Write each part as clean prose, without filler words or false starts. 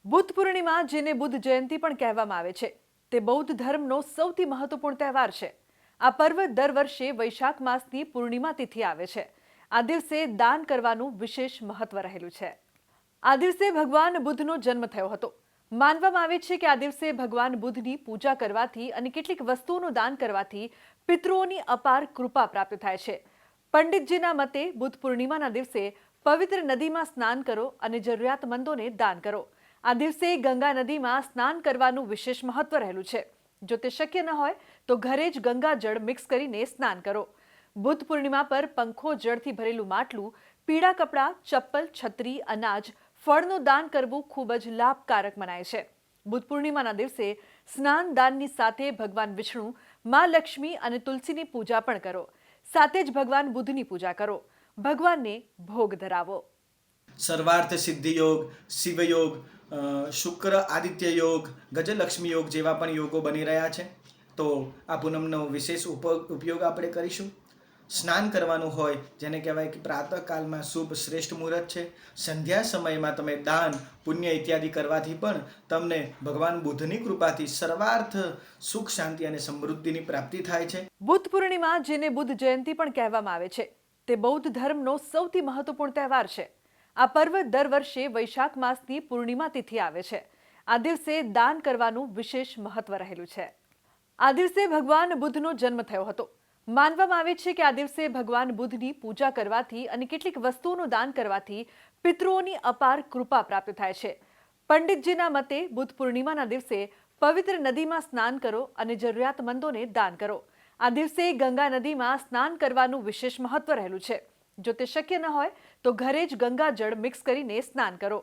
બુદ્ધ પૂર્ણિમા, જેને બુદ્ધ જયંતી પણ કહેવામાં આવે છે, તે બૌદ્ધ ધર્મનો સૌથી મહત્વપૂર્ણ તહેવાર છે. આ પર્વ દર વર્ષે વૈશાખ માસની પૂર્ણિમા તિથિ આવે છે. આ દિવસે દાન કરવાનું વિશેષ મહત્વ રહેલું છે. આ દિવસે ભગવાન બુદ્ધનો જન્મ થયો હતો. માનવામાં આવે છે કે આ દિવસે ભગવાન બુદ્ધની પૂજા કરવાથી અને કેટલીક વસ્તુઓનું દાન કરવાથી પિતૃઓની અપાર કૃપા પ્રાપ્ત થાય છે. પંડિતજીના મતે બુદ્ધ પૂર્ણિમાના દિવસે પવિત્ર નદીમાં સ્નાન કરો અને જરૂરિયાતમંદોને દાન કરો. આ દિવસે ગંગા નદીમાં સ્નાન કરવાનું વિશેષ મહત્વ રહેલું છે. જો તે શક્ય ન હોય તો ઘરે જ ગંગા જળ મિક્સ કરીને સ્નાન કરો. બુદ્ધ પૂર્ણિમા પર પંખો, જળથી ભરેલું માટલું, પીળા કપડાં, ચપ્પલ, છત્રી, અનાજ, ફળનું દાન કરવું ખૂબ જ લાભકારક મનાય છે. બુદ્ધ પૂર્ણિમાના દિવસે સ્નાન દાનની સાથે ભગવાન વિષ્ણુ, મા લક્ષ્મી અને તુલસીની પૂજા પણ કરો. સાથે જ ભગવાન બુદ્ધની પૂજા કરો. ભગવાનને ભોગ ધરાવો. સર્વાર્થ સિદ્ધિ યોગ, શિવ યોગ, શુક્ર આદિત્ય યોગ, ગજલક્ષ્મી યોગ જેવા પણ યોગો બની રહ્યા છે. તો આ પૂનમનો વિશેષ ઉપયોગ આપણે કરીશું. સ્નાન કરવાનું હોય, જેને કહેવાય કે પ્રાતઃકાલમાં શુભ શ્રેષ્ઠ મુહૂર્ત છે. સંધ્યા સમયમાં તમે દાન, પુણ્ય ઇત્યાદિ કરવાથી પણ તમને ભગવાન બુદ્ધની કૃપાથી સર્વાર્થ સુખ, શાંતિ અને સમૃદ્ધિની પ્રાપ્તિ થાય છે. બુદ્ધ પૂર્ણિમા, જેને બુદ્ધ જયંતી પણ કહેવામાં આવે છે, તે બૌદ્ધ ધર્મનો સૌથી મહત્વપૂર્ણ તહેવાર છે. આ પર્વ દર વર્ષે વૈશાખ માસની પૂર્ણિમા તિથિ આવે છે. આ દિવસે દાન કરવાનું વિશેષ મહત્વ રહેલું છે. આ દિવસે ભગવાન બુદ્ધનો જન્મ થયો હતો. માનવામાં આવે છે કે આ દિવસે ભગવાન બુદ્ધની પૂજા કરવાથી અને કેટલીક વસ્તુઓનું દાન કરવાથી પિતૃઓની અપાર કૃપા પ્રાપ્ત થાય છે. પંડિતજીના મતે બુદ્ધ પૂર્ણિમાના દિવસે પવિત્ર નદીમાં સ્નાન કરો અને જરૂરિયાતમંદોને દાન કરો. આ દિવસે ગંગા નદીમાં સ્નાન કરવાનું વિશેષ મહત્વ રહેલું છે. જો તે શક્ય ન હોય તો ઘરે જ ગંગા જળ મિક્સ કરીને સ્નાન કરો.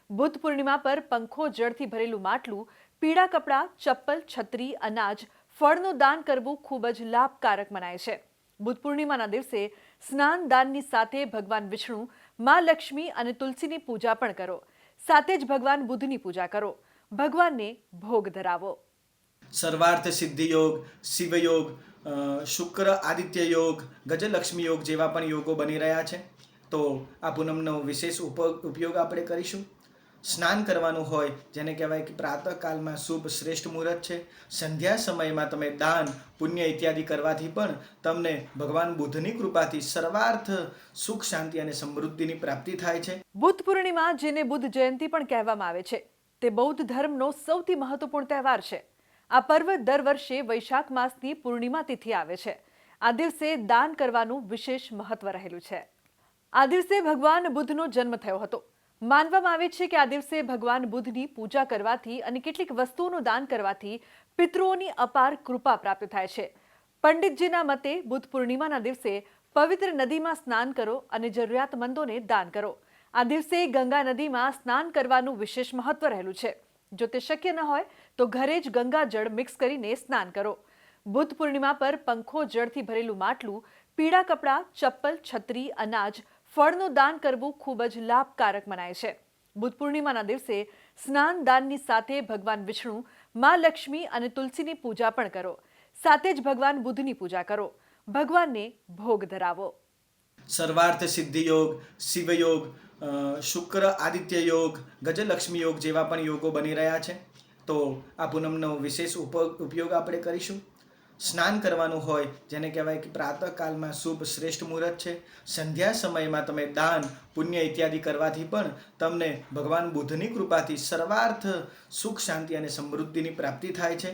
બુદ્ધ પૂર્ણિમા પર પંખો, જળથી ભરેલું માટલું, પીળા કપડાં, ચપ્પલ, છત્રી, અનાજ, ફળનું દાન કરવું ખૂબ જ લાભકારક મનાય છે. બુદ્ધ પૂર્ણિમાના દિવસે સ્નાન દાનની સાથે ભગવાન વિષ્ણુ, મા લક્ષ્મી અને તુલસીની પૂજા પણ કરો. સાથે જ ભગવાન બુદ્ધની પૂજા કરો. ભગવાનને ભોગ ધરાવો. સર્વાર્થ સિદ્ધિ યોગ, શિવ યોગ, શુક્ર આદિત્ય યોગ, ગજલક્ષ્મી યોગ જેવા પણ યોગો બની રહ્યા છે. તો આ પૂનમનો વિશેષ ઉપયોગ આપણે કરીશું. સ્નાન કરવાનું હોય, જેને કહેવાય કે પ્રાતઃકાલમાં શુભ શ્રેષ્ઠ મુહૂર્ત છે. સંધ્યા સમયમાં તમે દાન, પુણ્ય ઇત્યાદિ કરવાથી પણ તમને ભગવાન બુદ્ધની કૃપાથી સર્વાર્થ સુખ, શાંતિ અને સમૃદ્ધિની પ્રાપ્તિ થાય છે. બુદ્ધ પૂર્ણિમા, જેને બુદ્ધ જયંતી પણ કહેવામાં આવે છે, તે બૌદ્ધ ધર્મનો સૌથી મહત્વપૂર્ણ તહેવાર છે. આ પર્વ દર વર્ષે વૈશાખ માસની પૂર્ણિમા તિથિ આવે છે. આ દિવસે દાન કરવાનું વિશેષ મહત્વ રહેલું છે. આ દિવસે ભગવાન બુદ્ધનો જન્મ થયો હતો. માનવામાં આવે છે કે આ દિવસે ભગવાન બુદ્ધની પૂજા કરવાથી અને કેટલીક વસ્તુઓનું દાન કરવાથી પિતૃઓની અપાર કૃપા પ્રાપ્ત થાય છે. પંડિતજીના મતે બુદ્ધ પૂર્ણિમાના દિવસે પવિત્ર નદીમાં સ્નાન કરો અને જરૂરિયાતમંદોને દાન કરો. આ દિવસે ગંગા નદીમાં સ્નાન કરવાનું વિશેષ મહત્વ રહેલું છે. જો તે શક્ય ન હોય તો ઘરે જ ગંગા જળ મિક્સ કરીને સ્નાન કરો. બુદ્ધ પૂર્ણિમા પર પંખો, જળથી ભરેલું માટલું, પીળા કપડાં, ચપ્પલ, છત્રી, અનાજ, ફળનું દાન કરવું ખૂબ જ લાભકારક મનાય છે. બુદ્ધ પૂર્ણિમાના દિવસે સ્નાન દાનની સાથે ભગવાન વિષ્ણુ, મા લક્ષ્મી અને તુલસીની પૂજા પણ કરો. સાથે જ ભગવાન બુદ્ધની પૂજા કરો. ભગવાનને ભોગ ધરાવો. સર્વાર્થ સિદ્ધિ યોગ, શિવ યોગ, શુક્ર આદિત્ય યોગ, ગજલક્ષ્મી યોગ જેવા પણ યોગો બની રહ્યા છે. તો આ પૂનમનો વિશેષ ઉપયોગ આપણે કરીશું. સ્નાન કરવાનું હોય, જેને કહેવાય કે પ્રાતઃકાલમાં શુભ શ્રેષ્ઠ મુહૂર્ત છે. સંધ્યા સમયમાં તમે દાન, પુણ્ય ઇત્યાદિ કરવાથી પણ તમને ભગવાન બુદ્ધની કૃપાથી સર્વાર્થ સુખ, શાંતિ અને સમૃદ્ધિની પ્રાપ્તિ થાય છે.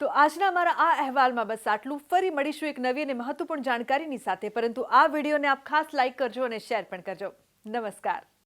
તો આજના અમારા આ અહેવાલમાં બસ આટલું. ફરી મળીશું એક નવી અને મહત્વપૂર્ણ જાણકારીની સાથે. પરંતુ આ વિડીયોને આપ ખાસ લાઈક કરજો અને શેર પણ કરજો. નમસ્કાર.